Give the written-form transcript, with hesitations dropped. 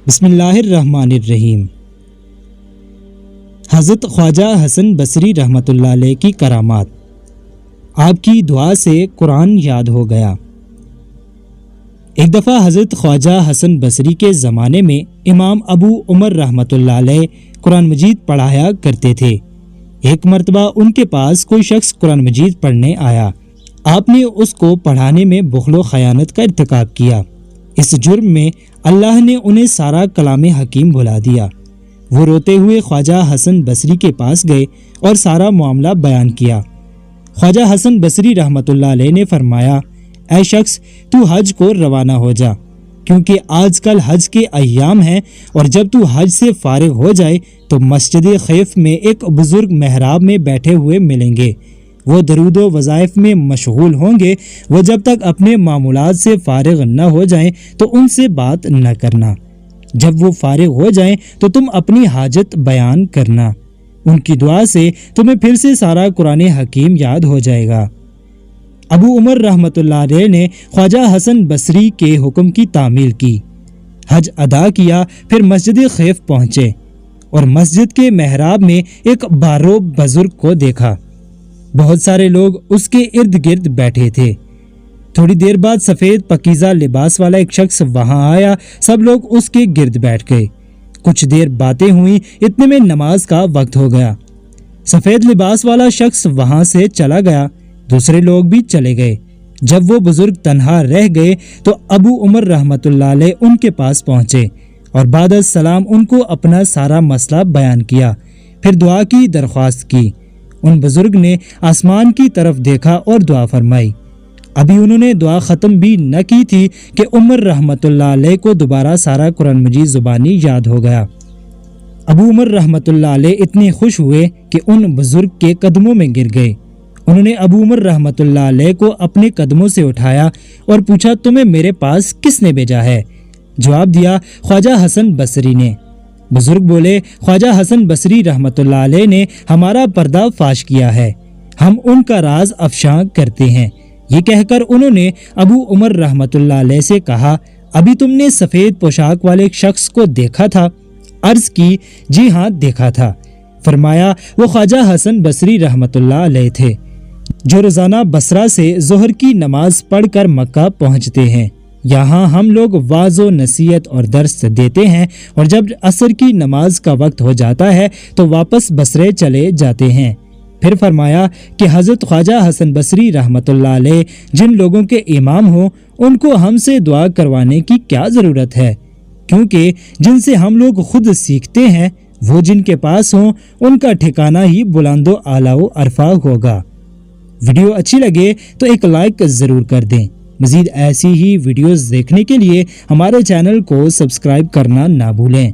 بسم اللہ الرحمن الرحیم۔ حضرت خواجہ حسن بصری رحمۃ اللہ علیہ کی کرامات۔ آپ کی دعا سے قرآن یاد ہو گیا۔ ایک دفعہ حضرت خواجہ حسن بصری کے زمانے میں امام ابو عمر رحمۃ اللہ علیہ قرآن مجید پڑھایا کرتے تھے۔ ایک مرتبہ ان کے پاس کوئی شخص قرآن مجید پڑھنے آیا۔ آپ نے اس کو پڑھانے میں بخل و خیانت کا ارتکاب کیا۔ اس جرم میں اللہ نے انہیں سارا کلام حکیم بھلا دیا۔ وہ روتے ہوئے خواجہ حسن بصری کے پاس گئے اور سارا معاملہ بیان کیا۔ خواجہ حسن بصری رحمۃ اللہ علیہ نے فرمایا، اے شخص، تو حج کو روانہ ہو جا، کیونکہ آج کل حج کے ایام ہیں، اور جب تو حج سے فارغ ہو جائے تو مسجد خیف میں ایک بزرگ محراب میں بیٹھے ہوئے ملیں گے۔ وہ درود و وظائف میں مشغول ہوں گے۔ وہ جب تک اپنے معمولات سے فارغ نہ ہو جائیں تو ان سے بات نہ کرنا۔ جب وہ فارغ ہو جائیں تو تم اپنی حاجت بیان کرنا۔ ان کی دعا سے تمہیں پھر سے سارا قرآن حکیم یاد ہو جائے گا۔ ابو عمر رحمۃ اللہ علیہ نے خواجہ حسن بصری کے حکم کی تعمیل کی، حج ادا کیا، پھر مسجد خیف پہنچے اور مسجد کے محراب میں ایک باروب بزرگ کو دیکھا۔ بہت سارے لوگ اس کے ارد گرد بیٹھے تھے۔ تھوڑی دیر بعد سفید پکیزہ لباس والا ایک شخص وہاں آیا۔ سب لوگ اس کے گرد بیٹھ گئے۔ کچھ دیر باتیں ہوئیں، اتنے میں نماز کا وقت ہو گیا۔ سفید لباس والا شخص وہاں سے چلا گیا، دوسرے لوگ بھی چلے گئے۔ جب وہ بزرگ تنہا رہ گئے تو ابو عمر رحمۃ اللہ علیہ ان کے پاس پہنچے اور بعد السلام ان کو اپنا سارا مسئلہ بیان کیا، پھر دعا کی درخواست کی۔ ان بزرگ نے آسمان کی طرف دیکھا اور دعا فرمائی۔ ابھی انہوں نے دعا ختم بھی نہ کی تھی کہ عمر رحمۃ اللہ علیہ کو دوبارہ سارا قرآن مجید زبانی یاد ہو گیا۔ ابو عمر رحمۃ اللہ علیہ اتنے خوش ہوئے کہ ان بزرگ کے قدموں میں گر گئے۔ انہوں نے ابو عمر رحمۃ اللہ علیہ کو اپنے قدموں سے اٹھایا اور پوچھا، تمہیں میرے پاس کس نے بھیجا ہے؟ جواب دیا، خواجہ حسن بصری نے۔ بزرگ بولے، خواجہ حسن بصری رحمۃ اللہ علیہ نے ہمارا پردہ فاش کیا ہے، ہم ان کا راز افشاں کرتے ہیں۔ یہ کہہ کر انہوں نے ابو عمر رحمۃ اللہ علیہ سے کہا، ابھی تم نے سفید پوشاک والے ایک شخص کو دیکھا تھا؟ عرض کی، جی ہاں دیکھا تھا۔ فرمایا، وہ خواجہ حسن بصری رحمۃ اللہ علیہ تھے جو روزانہ بصرہ سے ظہر کی نماز پڑھ کر مکہ پہنچتے ہیں۔ یہاں ہم لوگ واعظ و نصیحت اور درس دیتے ہیں، اور جب عصر کی نماز کا وقت ہو جاتا ہے تو واپس بصرے چلے جاتے ہیں۔ پھر فرمایا کہ حضرت خواجہ حسن بصری رحمۃ اللہ علیہ جن لوگوں کے امام ہوں ان کو ہم سے دعا کروانے کی کیا ضرورت ہے، کیونکہ جن سے ہم لوگ خود سیکھتے ہیں وہ جن کے پاس ہوں ان کا ٹھکانہ ہی بلند و اعلیٰ و عرفہ ہوگا۔ ویڈیو اچھی لگے تو ایک لائک ضرور کر دیں۔ مزید ایسی ہی ویڈیوز دیکھنے کے لیے ہمارے چینل کو سبسکرائب کرنا نہ بھولیں۔